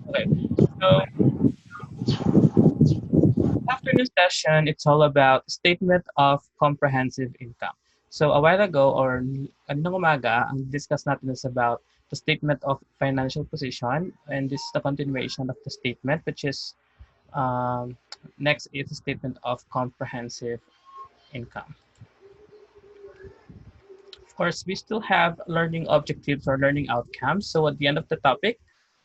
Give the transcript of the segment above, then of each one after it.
Okay, so afternoon session, it's all about statement of comprehensive income. So a while ago or kaninang umaga, ang discuss natin is about the statement of financial position, and this is the continuation of the statement, which is um, next is the statement of comprehensive income. Of course, we still have learning objectives or learning outcomes. So at the end of the topic,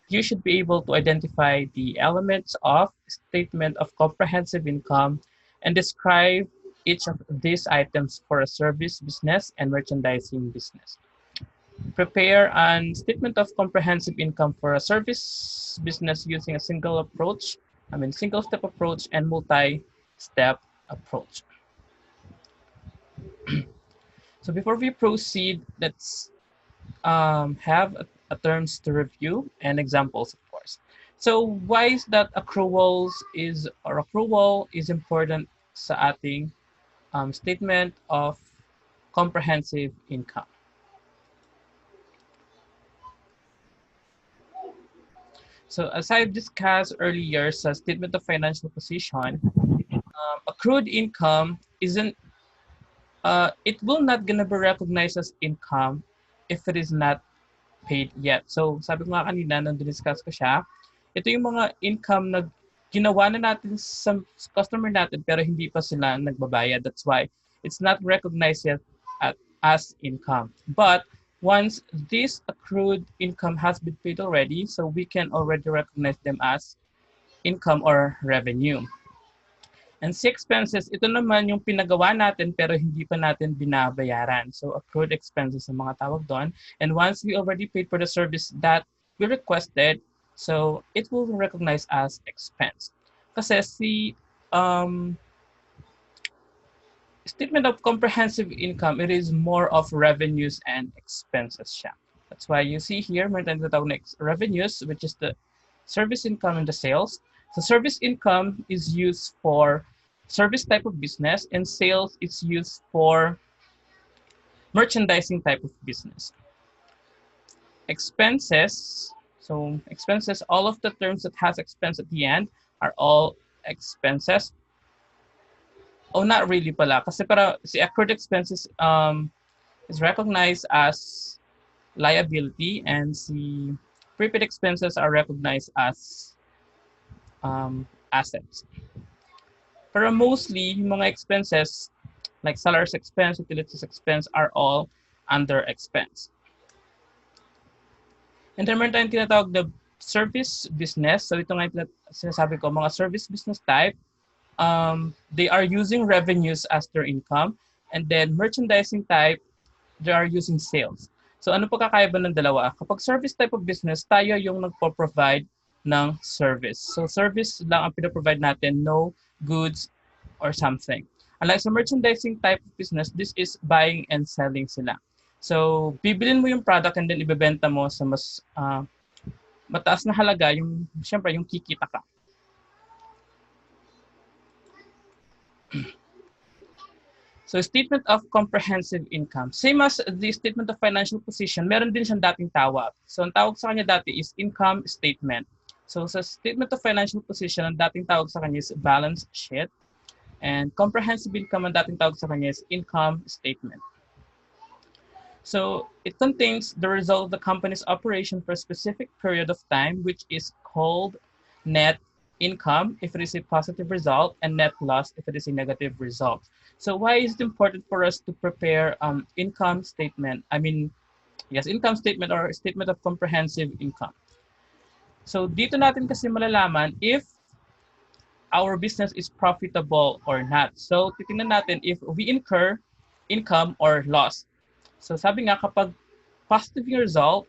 you should be able to identify the elements of statement of comprehensive income and describe each of these items for a service business and merchandising business. Prepare a statement of comprehensive income for a service business using a single step approach and multi-step approach. So before we proceed, let's have a terms to review and examples, of course. So why is that accrual is important sa ating statement of comprehensive income? So as I've discussed earlier sa statement of financial position, accrued income isn't it will not gonna be recognized as income if it is not paid yet. So sabi ko nga kanina nung discuss ko siya, ito yung mga income na ginawa na natin sa customer natin pero hindi pa sila nagbabayad. That's why it's not recognized yet as income. But once this accrued income has been paid already, so we can already recognize them as income or revenue. And C expenses, ito naman yung pinagawa natin pero hindi pa natin binabayaran. So accrued expenses ang mga tawag doon. And once we already paid for the service that we requested, so it will recognize as expense. Kasi um, statement of comprehensive income, it is more of revenues and expenses siya. That's why you see here, meron tayong tinatawag na revenues, which is the service income and the sales. So service income is used for service type of business, and sales is used for merchandising type of business. Expenses, so expenses, all of the terms that has expense at the end are all expenses. Oh, not really pala. Kasi para si accrued expenses is recognized as liability, and the prepaid expenses are recognized as assets. Pero mostly, yung mga expenses, like salaries expense, utilities expense, are all under expense. And then meron tayong tinatawag na service business. So ito nga yung sinasabi ko, mga service business type, they are using revenues as their income. And then merchandising type, they are using sales. So ano pa kakaiba ng dalawa? Kapag service type of business, tayo yung nagpo-provide ng service. So service lang ang pinaprovide natin, no goods or something. Unlike sa merchandising type of business, this is buying and selling sila. So bibilin mo yung product and then ibebenta mo sa mas mataas na halaga, yung syempre yung kikita ka. So statement of comprehensive income. Same as the statement of financial position, meron din siyang dating tawag. So ang tawag sa kanya dati is income statement. So sa statement of financial position, ang dating tawag sa kanya is balance sheet. And comprehensive income, ang dating tawag sa kanya is income statement. So it contains the result of the company's operation for a specific period of time, which is called net income if it is a positive result, and net loss if it is a negative result. So why is it important for us to prepare income statement? Income statement or statement of comprehensive income. So dito natin kasi malalaman if our business is profitable or not. So titingnan natin if we incur income or loss. So sabi nga kapag positive yung result,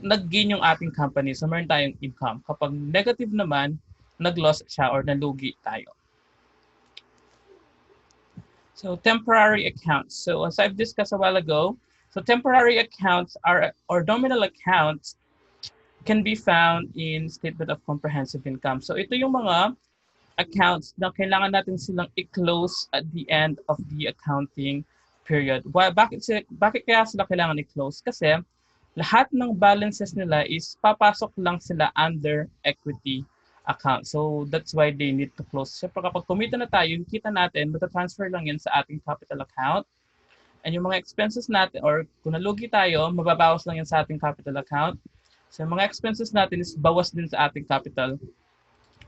nag-gain yung ating company. So meron tayong income. Kapag negative naman, nag-loss siya or nalugi tayo. So temporary accounts. So as I've discussed a while ago, so temporary accounts are or nominal accounts can be found in statement of comprehensive income. So ito yung mga accounts na kailangan natin silang i-close at the end of the accounting period. Bakit kaya sila kailangan i-close? Kasi lahat ng balances nila is papasok lang sila under equity account. So that's why they need to close. Siyempre kapag kumita na tayo, yung kita natin, matatransfer lang yan sa ating capital account. And yung mga expenses natin, or kung nalugi tayo, mababawas lang yan sa ating capital account. So yung mga expenses natin is bawas din sa ating capital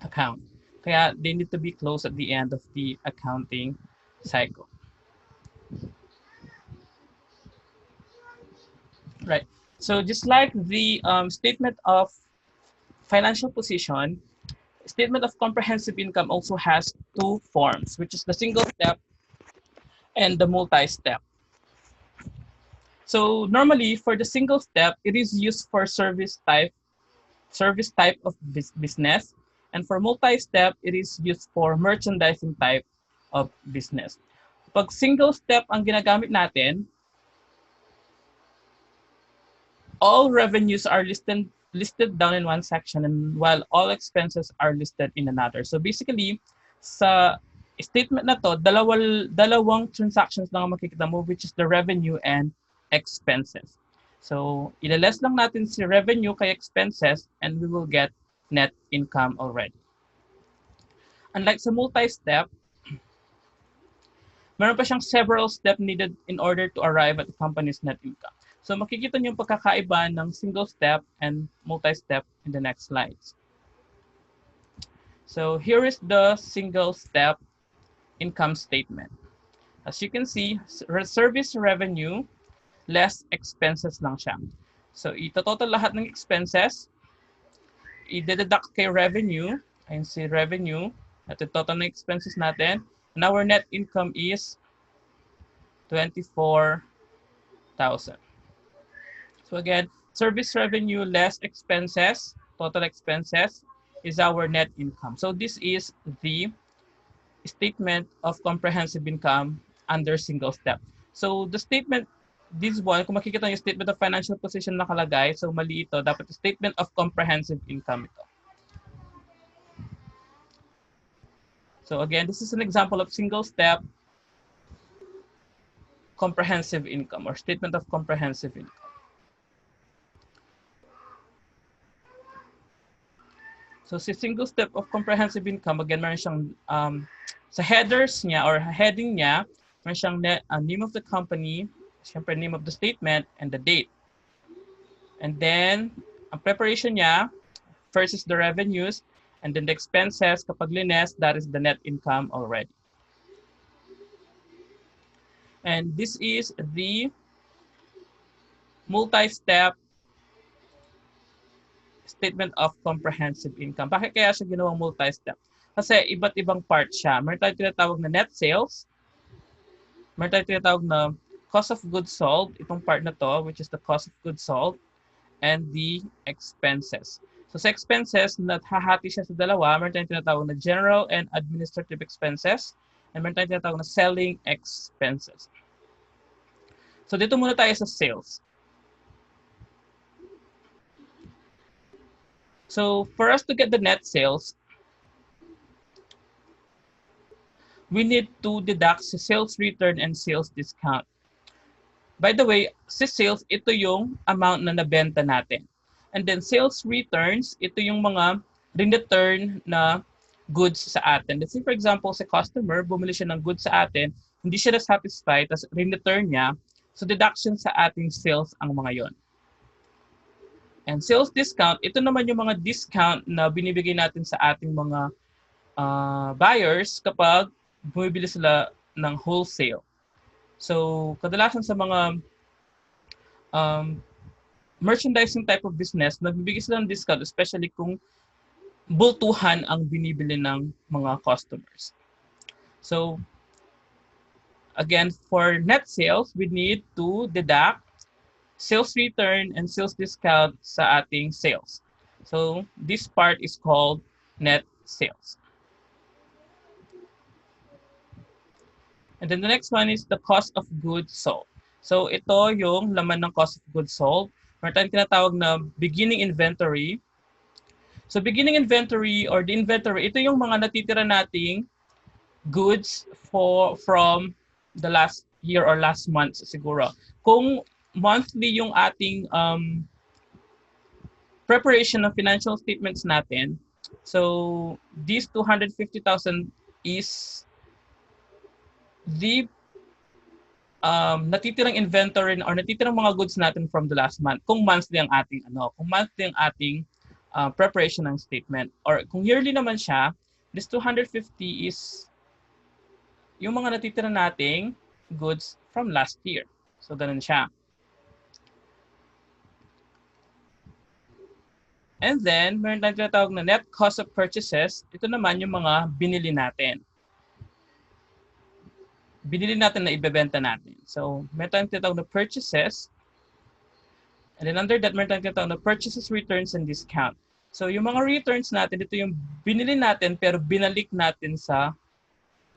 account. Kaya they need to be closed at the end of the accounting cycle. Right. So just like the statement of financial position, statement of comprehensive income also has two forms, which is the single step and the multi-step. So normally for the single step, it is used for service type of business, and for multi-step, it is used for merchandising type of business. Pag single step ang ginagamit natin, all revenues are listed down in one section, and while all expenses are listed in another. So basically, sa statement na to, dalawang transactions lang ang makikita mo, which is the revenue and expenses. So ilaless lang natin si revenue kay expenses, and we will get net income already. Unlike sa multi-step, meron pa siyang several steps needed in order to arrive at the company's net income. So makikita niyo yung pagkakaiba ng single step and multi-step in the next slides. So here is the single step income statement. As you can see, service revenue less expenses lang siya. So ito-total lahat ng expenses, i-deduct kay revenue, ayun si revenue, at total ng expenses natin, and our net income is 24,000. So again, service revenue less expenses, total expenses, is our net income. So this is the statement of comprehensive income under single step. So the statement, this one, kung makikita yung statement of financial position nakalagay, so mali ito, dapat statement of comprehensive income ito. So again, this is an example of single step comprehensive income or statement of comprehensive income. So si single step of comprehensive income, again, meron siyang sa headers niya or heading niya, meron siyang name of the company, siyempre name of the statement, and the date. And then, ang preparation niya, first is the revenues, and then the expenses, kapag lines, that is the net income already. And this is the multi-step statement of comprehensive income. Bakit kaya siya ginawang multi-step? Kasi iba't ibang part siya. Meron tayong tinatawag na net sales. Meron tayong tinatawag na cost of goods sold. Itong part na to, which is the cost of goods sold, and the expenses. So sa expenses, hahati siya sa dalawa. Meron tayong tinatawag na general and administrative expenses. And meron tayong tinatawag na selling expenses. So dito muna tayo sa sales. So for us to get the net sales, we need to deduct si sales return and sales discount. By the way, si sales, ito yung amount na nabenta natin. And then sales returns, ito yung mga return na goods sa atin. Let's say for example, si customer, bumili siya ng goods sa atin, hindi siya na-satisfied, tapos return niya, so deduction sa ating sales ang mga yon. And sales discount, ito naman yung mga discount na binibigay natin sa ating mga buyers kapag bumibili sila ng wholesale. So, kadalasan sa mga merchandising type of business, nagbibigay sila ng discount, especially kung bultuhan ang binibili ng mga customers. So, again, for net sales, we need to deduct sales return and sales discount sa ating sales. So, this part is called net sales. And then the next one is the cost of goods sold. So, ito yung laman ng cost of goods sold. Meron tayong tinatawag na beginning inventory. So, beginning inventory or the inventory, ito yung mga natitira nating goods from the last year or last month siguro. Kung monthly yung ating preparation ng financial statements natin. So this 250,000 is the natitirang inventory or natitirang mga goods natin from the last month. Kung monthly ang ating preparation ng statement, or kung yearly naman siya, this 250 is yung mga natitira nating goods from last year. So ganun siya. And then, meron tayong tinatawag na net cost of purchases. Ito naman yung mga binili natin. Binili natin na ibebenta natin. So, meron tayong tinatawag na purchases. And then under that, meron tayong tinatawag na purchases, returns, and discount. So, yung mga returns natin, ito yung binili natin pero binalik natin sa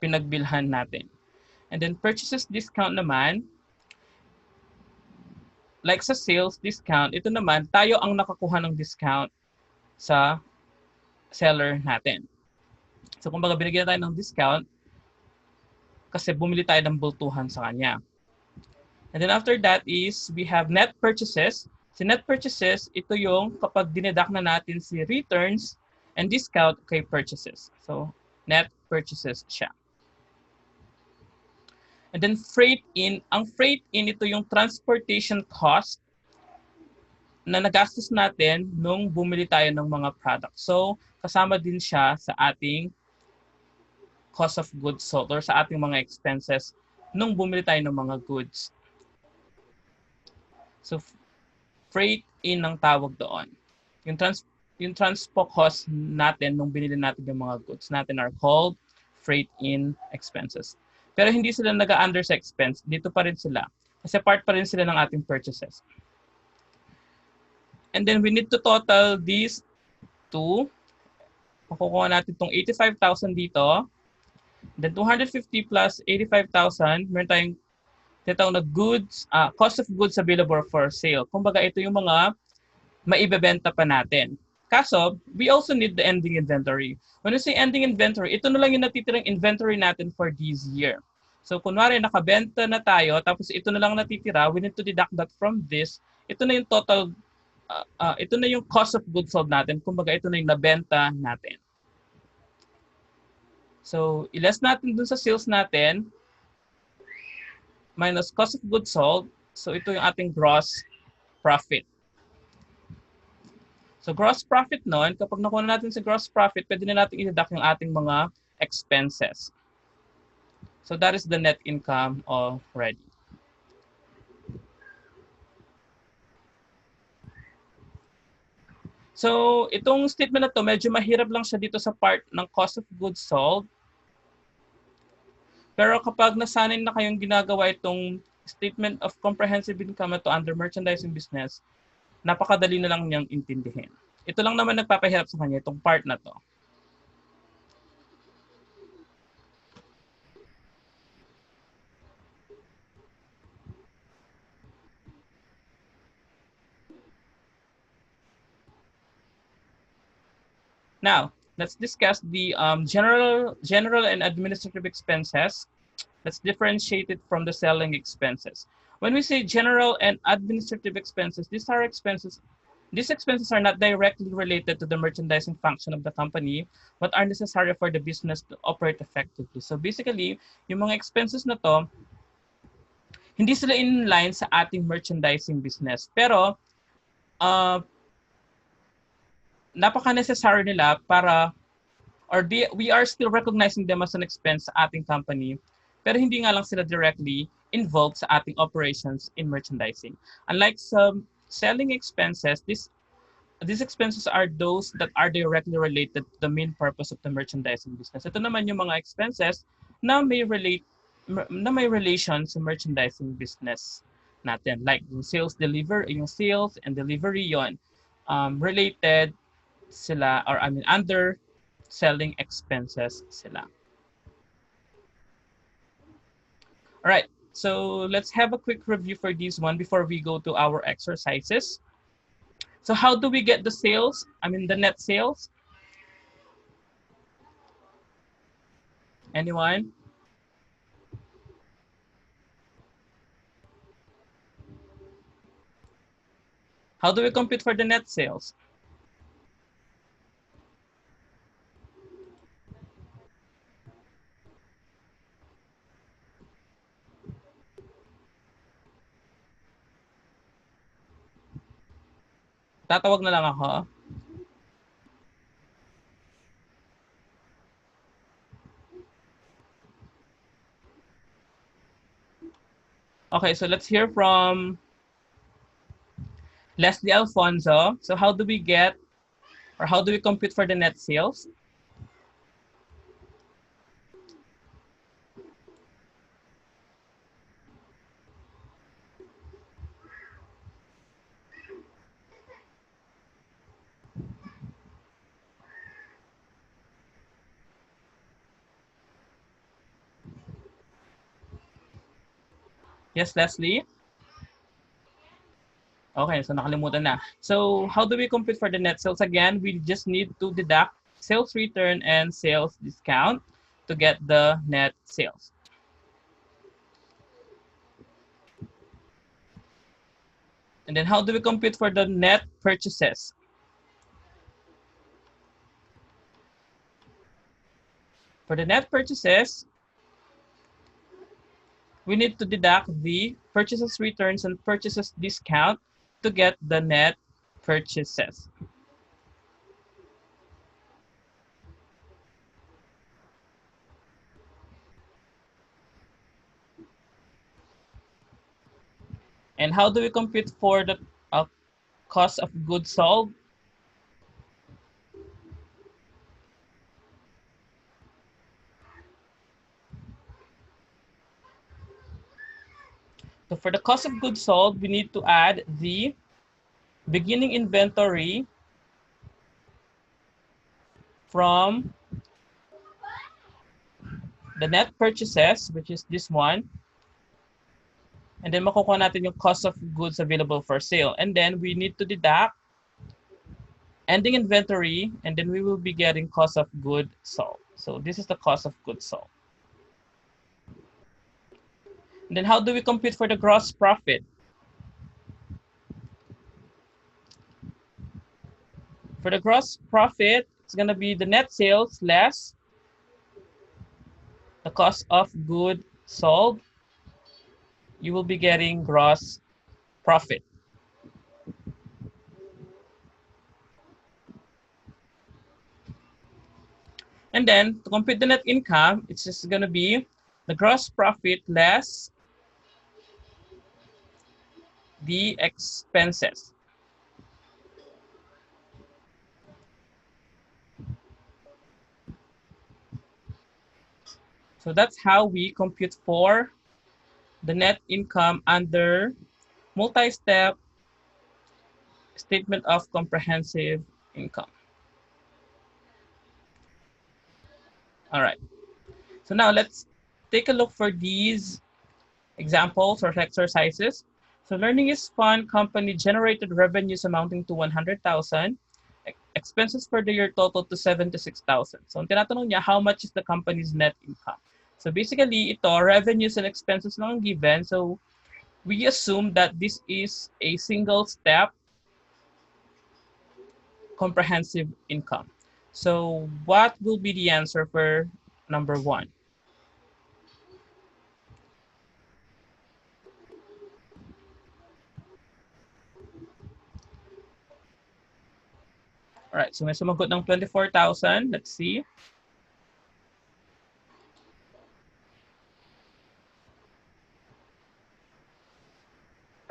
pinagbilhan natin. And then purchases discount naman, like sa sales discount, ito naman, tayo ang nakakuha ng discount sa seller natin. So, kung baga binigyan tayo ng discount, kasi bumili tayo ng bultuhan sa kanya. And then after that is, we have net purchases. Si net purchases, ito yung kapag dineduct na natin si returns and discount kay purchases. So, net purchases siya. And then freight in. Ang freight in, ito yung transportation cost na nagastos natin nung bumili tayo ng mga products. So, kasama din siya sa ating cost of goods sold or sa ating mga expenses nung bumili tayo ng mga goods. So, freight in ang tawag doon. Yung transpo cost natin nung binili natin yung mga goods natin are called freight in expenses. Pero hindi sila nag-under sa expense. Dito pa rin sila. Kasi part pa rin sila ng ating purchases. And then we need to total these two. Makukuha natin itong 85,000 dito. Then 250 plus 85,000, meron tayong tinatawag na goods, cost of goods available for sale. Kumbaga ito yung mga maibebenta pa natin. Kaso, we also need the ending inventory. When we say ending inventory, ito na lang yung natitirang inventory natin for this year. So, kunwari, nakabenta na tayo, tapos ito na lang natitira, we need to deduct that from this. Ito na yung total, ito na yung cost of goods sold natin. Kumbaga, ito na yung nabenta natin. So, i-less natin dun sa sales natin, minus cost of goods sold. So, ito yung ating gross profit. So, gross profit nun, kapag nakuha natin sa gross profit, pwede na natin i-deduct yung ating mga expenses. So, that is the net income already. So, itong statement na to, medyo mahirap lang siya dito sa part ng cost of goods sold. Pero kapag nasanay na kayong ginagawa itong statement of comprehensive income to under merchandising business, napakadali na lang niyang intindihin. Ito lang naman nagpapahirap sa kanya, itong part na to. Now, let's discuss the general and administrative expenses. Let's differentiate it from the selling expenses. When we say general and administrative expenses, these expenses are not directly related to the merchandising function of the company, but are necessary for the business to operate effectively. So basically, yung mga expenses na to, hindi sila in line sa ating merchandising business. Pero, napaka-necessary nila para, we are still recognizing them as an expense sa ating company, pero hindi nga lang sila directly involved sa ating operations in merchandising. Unlike some selling expenses, these expenses are those that are directly related to the main purpose of the merchandising business. Ito naman yung mga expenses na may relation sa merchandising business natin. Like yung sales and delivery yon, related sila, or under selling expenses sila. All right, so let's have a quick review for this one before we go to our exercises. So how do we get the sales? The net sales? Anyone? How do we compute for the net sales? Tatawag na lang ako. Okay, so let's hear from Leslie Alfonso. So how do we get, or how do we compute for the net sales? Yes, Leslie? Okay, so nakalimutan na. So how do we compute for the net sales? Again, we just need to deduct sales return and sales discount to get the net sales. And then how do we compute for the net purchases? For the net purchases, we need to deduct the purchases returns and purchases discount to get the net purchases. And how do we compute for the cost of goods sold? So for the cost of goods sold, we need to add the beginning inventory from the net purchases, which is this one. And then makukuha natin yung cost of goods available for sale. And then we need to deduct ending inventory, and then we will be getting cost of goods sold. So this is the cost of goods sold. And then how do we compute for the gross profit? For the gross profit, it's going to be the net sales less the cost of goods sold. You will be getting gross profit. And then to compute the net income, it's just going to be the gross profit less the expenses. So that's how we compute for the net income under multi-step statement of comprehensive income. All right. So now let's take a look for these examples or exercises. So learning is fun. Company generated revenues amounting to 100,000. Expenses for the year total to 76,000. So ang tinatanong niya, how much is the company's net income? So basically, ito, revenues and expenses lang ang given. So we assume that this is a single step comprehensive income. So what will be the answer for number 1? All right, so may sumagot ng 24,000. Let's see.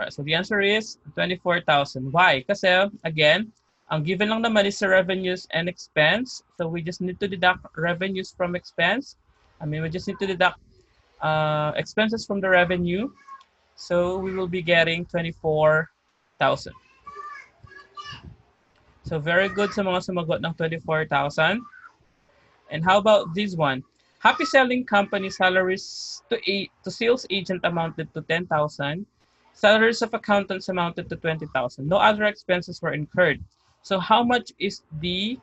All right, so the answer is 24,000. Why? Kasi, again, ang given lang naman is the revenues and expense. So we just need to deduct revenues from expense. We just need to deduct expenses from the revenue. So we will be getting 24,000. So very good sa mga sumagot ng 24,000. And how about this one? Happy Selling Company salaries to sales agent amounted to 10,000. Salaries of accountants amounted to 20,000. No other expenses were incurred. So how much is the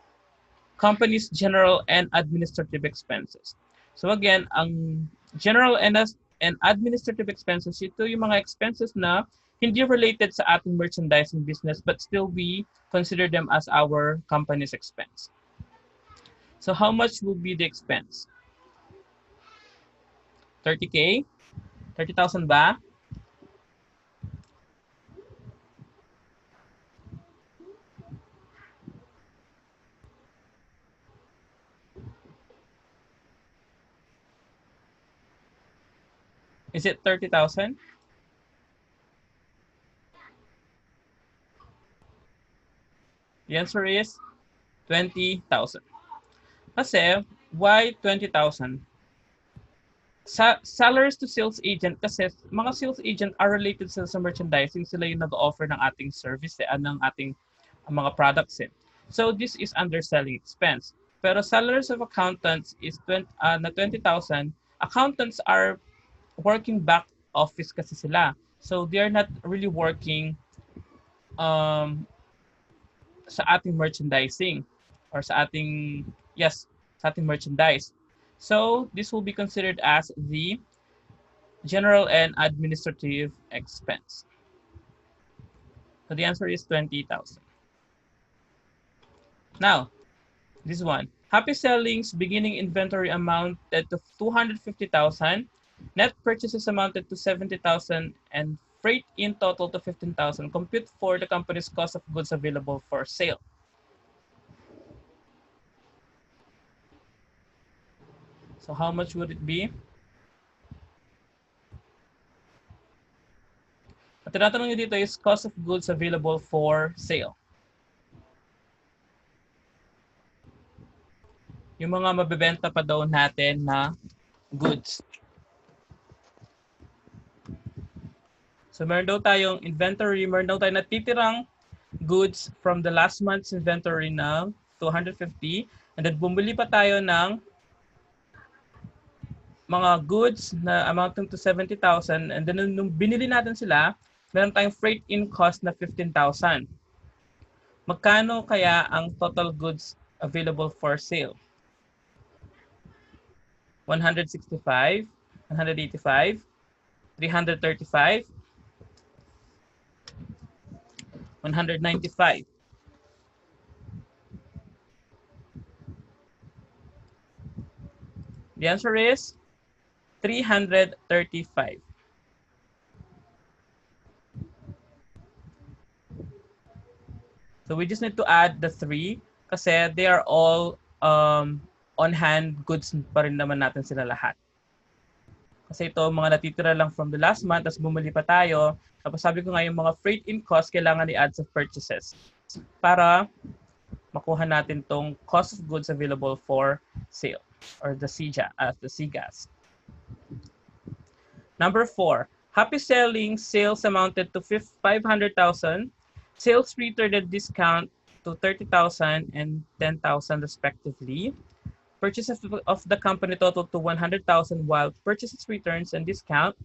company's general and administrative expenses? So again, ang general and administrative expenses, ito yung mga expenses na hindi related sa ating merchandising business but still we consider them as our company's expense. So how much will be the expense? 30K? 30,000 ba? Is it 30,000? The answer is 20,000. Kasi, why 20,000? Salaries to sales agent kasi mga sales agent are related sa merchandising. Sila yung nag-offer ng ating service, ng ating mga products. So, this is underselling expense. Pero salaries of accountants is 20,000. Accountants are working back office kasi sila. So, they are not really working um, sa ating merchandising or sa ating, yes, sa ating merchandise. So, this will be considered as the general and administrative expense. So, the answer is 20,000. Now, this one. Happy Selling's beginning inventory amounted to 250,000. Net purchases amounted to 70,000 and freight in total to 15,000. Compute for the company's cost of goods available for sale. So how much would it be? At tinatanong nyo dito is cost of goods available for sale. Yung mga mabebenta pa daw natin na goods. So meron daw tayong inventory, meron daw tayong natitirang goods from the last month's inventory ng 250. And then bumili pa tayo ng mga goods na amounting to 70,000. And then nung binili natin sila, meron tayong freight in cost na 15,000. Magkano kaya ang total goods available for sale? 165, 185, 335, 195. The answer is 335. So we just need to add the 3 kasi they are all on-hand goods pa rin naman natin sila lahat. Kasi ito, mga natitira lang from the last month, tapos bumili pa tayo. Tapos sabi ko nga, yung mga freight in cost, kailangan i-add sa purchases para makuha natin tong cost of goods available for sale or the CGAS. Number 4, Happy Selling sales amounted to 500,000. Sales returned at discount to 30,000 and 10,000 respectively. Purchases of the company totaled to 100,000 while purchases returns and discount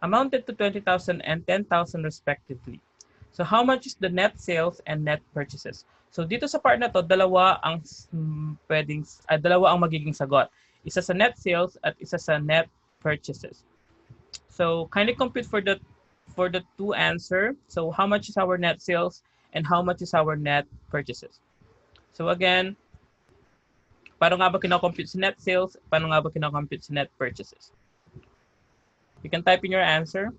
amounted to 20,000 and 10,000 respectively. So how much is the net sales and net purchases? So dito sa part na to, dalawa ang magiging sagot. Isa sa net sales at isa sa net purchases. So kindly compute for the two answer. So how much is our net sales and how much is our net purchases? So again, paano nga ba kinocompute sa net sales? Paano nga ba kinocompute sa net purchases? You can type in your answer.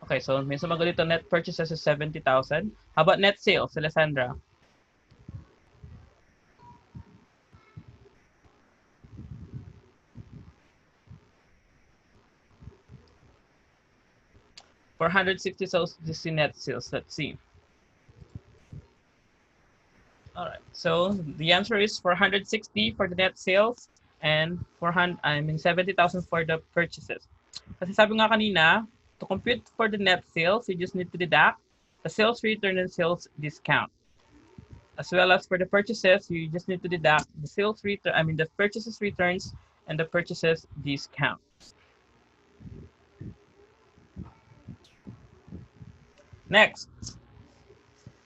Okay, so may sumagot dito, net purchases is 70,000. How about net sales, Alessandra? For 160, so this is net sales. Let's see. All right, so the answer is 460 for the net sales and 70,000 for the purchases. Kasi sabi nga kanina, to compute for the net sales, you just need to deduct the sales return and sales discount. As well as for the purchases, you just need to deduct the sales return, I mean the purchases returns and the purchases discount. Next,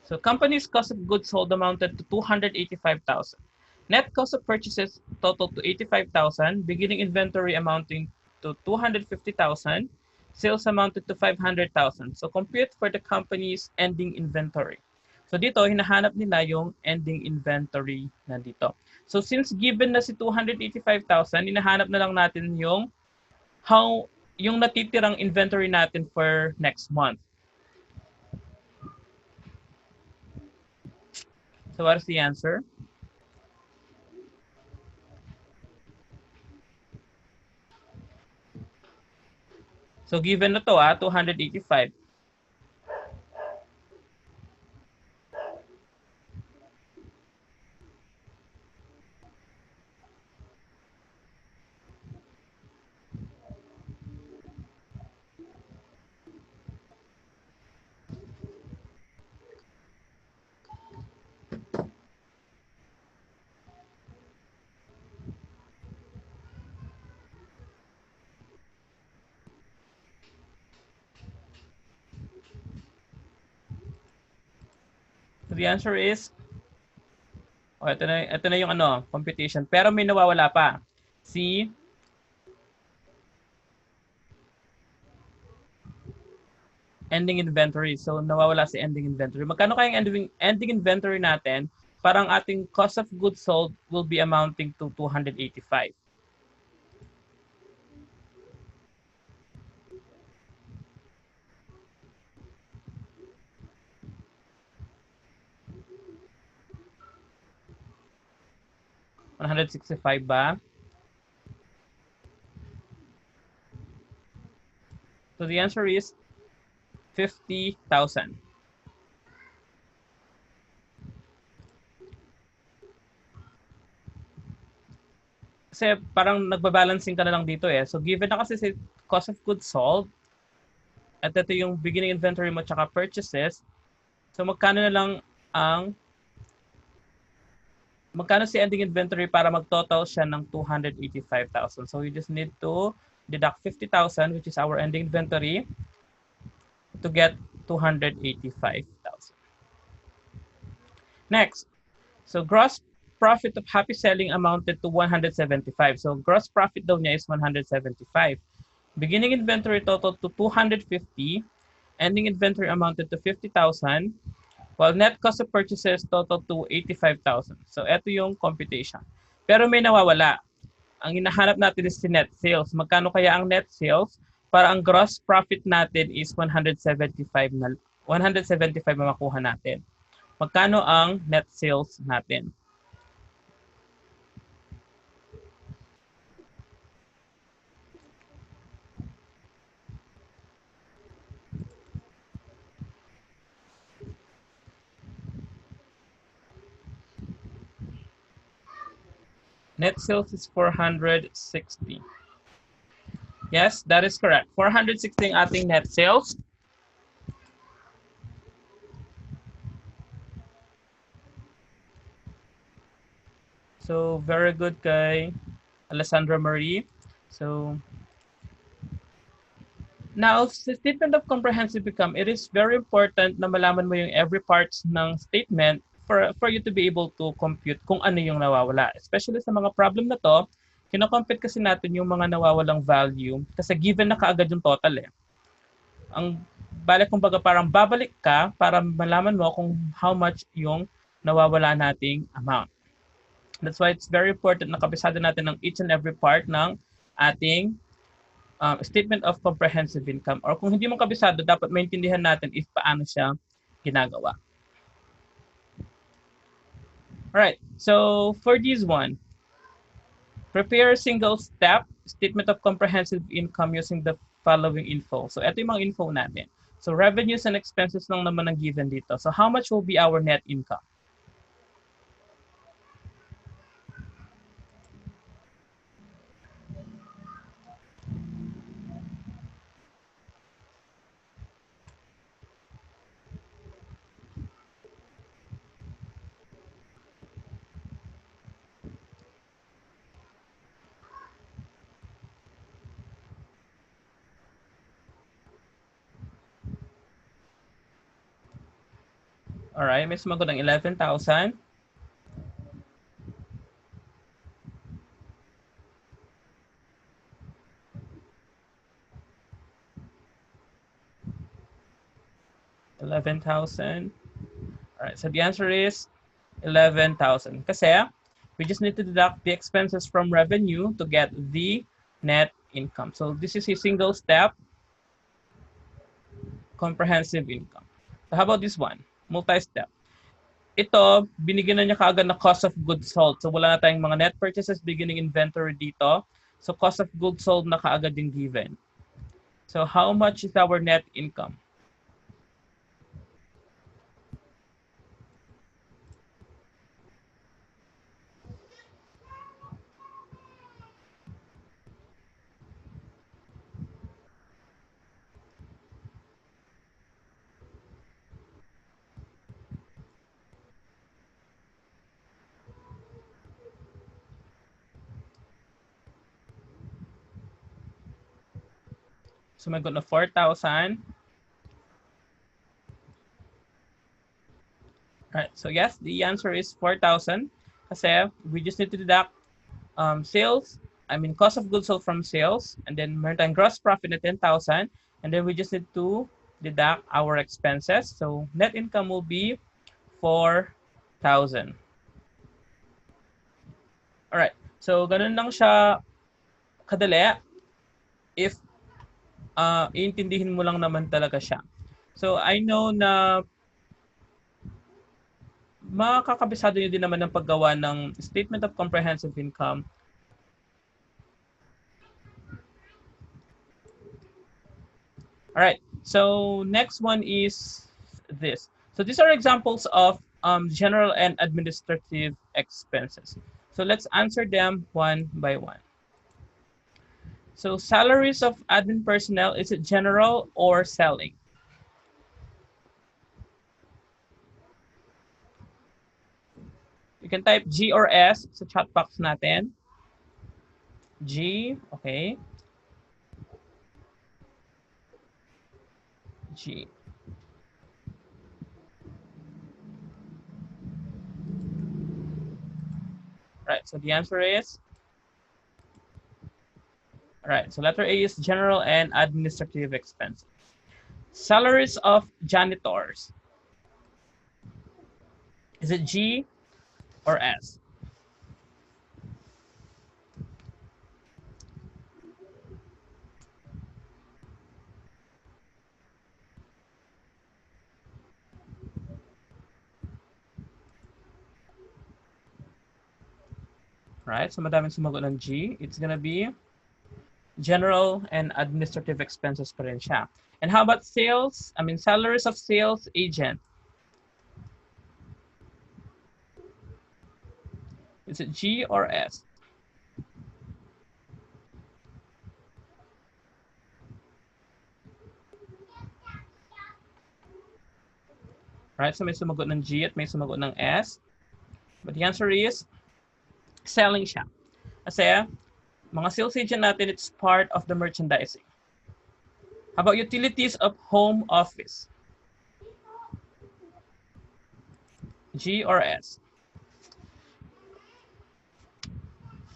so company's cost of goods sold amounted to 285,000. Net cost of purchases totaled to 85,000, beginning inventory amounting to 250,000, sales amounted to 500,000. So compute for the company's ending inventory. So dito, hinahanap nila yung ending inventory na dito. So since given na si 285,000, hinahanap na lang natin yung natitirang inventory natin for next month. So what is the answer? So given na to 285. So the answer is, ito na yung computation. Pero may nawawala pa. Si ending inventory. So nawawala si ending inventory. Magkano kayang ending inventory natin? Parang ating cost of goods sold will be amounting to 285. $165 ba? So the answer is 50,000. Kasi parang nagbabalancing ka na lang dito eh. So given na kasi si cost of goods sold, at ito yung beginning inventory mo tsaka purchases, so magkano si ending inventory para mag-total siya ng 285,000. So you just need to deduct 50,000, which is our ending inventory, to get 285,000. Next, so gross profit of happy selling amounted to 175. So gross profit daw niya is 175. Beginning inventory totaled to 250. Ending inventory amounted to 50,000. While net cost of purchases totaled to 85,000. So ito yung computation. Pero may nawawala. Ang hinahanap natin is si net sales. Magkano kaya ang net sales? Para ang gross profit natin is 175 na makuha natin. Magkano ang net sales natin? Net sales is 460. Yes, that is correct. 460 ang ating net sales. So, very good kay Alessandra Marie. So, now, sa statement of comprehensive income, it is very important na malaman mo yung every parts ng statement for you to be able to compute kung ano yung nawawala. Especially sa mga problem na to, kinocompute kasi natin yung mga nawawalang value kasi given na kaagad yung total eh. Ang balik kumbaga parang babalik ka para malaman mo kung how much yung nawawala nating amount. That's why it's very important na kabisado natin ng each and every part ng ating statement of comprehensive income. Or kung hindi mo kabisado, dapat maintindihan natin if paano siya ginagawa. Alright, so for this one, prepare a single step statement of comprehensive income using the following info. So ito yung mga info natin. So revenues and expenses lang naman ang given dito. So how much will be our net income? Alright, may sumagot ng 11,000. $11,000. Alright, so the answer is 11,000. Kasi we just need to deduct the expenses from revenue to get the net income. So this is a single step comprehensive income. So how about this one? Multi-step. Ito, binigyan na niya kaagad na cost of goods sold. So wala na tayong mga net purchases, beginning inventory dito. So cost of goods sold na kaagad yung given. So how much is our net income? Sumagot na 4,000. Alright, so yes, the answer is 4,000. Kasi we just need to deduct cost of goods sold from sales, and then meron tayong gross profit na 10,000, and then we just need to deduct our expenses. So net income will be 4,000. Alright, so ganun lang siya kadali if iintindihin mo lang naman talaga siya. So I know na makakabisado niyo din naman ng paggawa ng statement of comprehensive income. All right, so next one is this. So these are examples of general and administrative expenses. So let's answer them one by one. So salaries of admin personnel, is it general or selling? You can type G or S sa chat box natin. G, okay. G. Right, so the answer is, all right, so letter A is general and administrative expenses. Salaries of janitors, is it G or S? Right, so madaming sumagot ng G. It's gonna be general and administrative expenses pa rin siya. And how about sales? Salaries of sales agent. Is it G or S? Right, so may sumagot ng G at may sumagot ng S. But the answer is selling siya. Kasi mga sales agent natin, it's part of the merchandising. How about utilities of home office? G or S?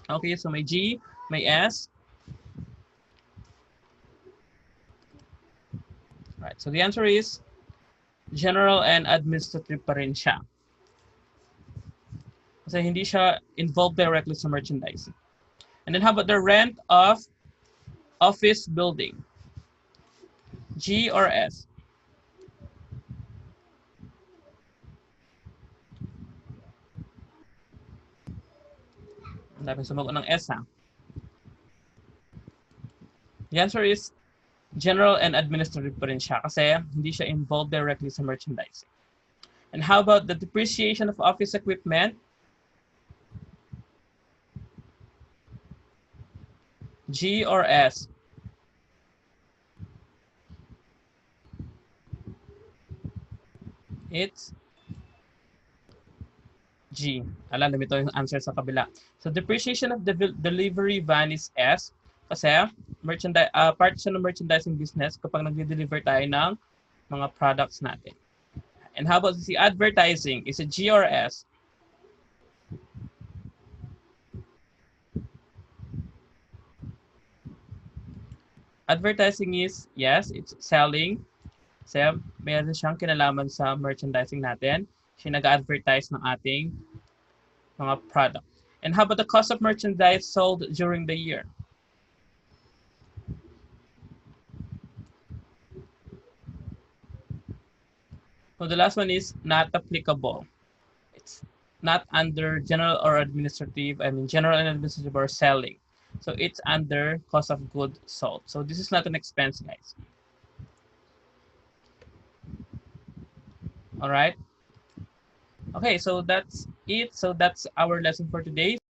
Okay, so may G, may S. Right, so the answer is general and administrative pa rin siya. Kasi hindi siya involved directly sa merchandising. And then how about the rent of office building? G or S? Ang daming sumagot ng S, ha? The answer is general and administrative pa rin siya kasi hindi siya involved directly sa merchandising. And how about the depreciation of office equipment? G or S? It's G. Alam, ito yung answer sa kabila. So depreciation of the delivery van is S kasi part siya ng merchandising business kapag nagde-deliver tayo ng mga products natin. And how about the advertising? Is it G or S? Advertising is, yes, it's selling. So, meron siyang kinalaman sa merchandising natin. Siya nag-advertise ng ating mga product. And how about the cost of merchandise sold during the year? So the last one is not applicable. It's not under general or administrative, general and administrative or selling. So it's under cost of goods sold. So this is not an expense, guys. All right. Okay, so that's it. So that's our lesson for today.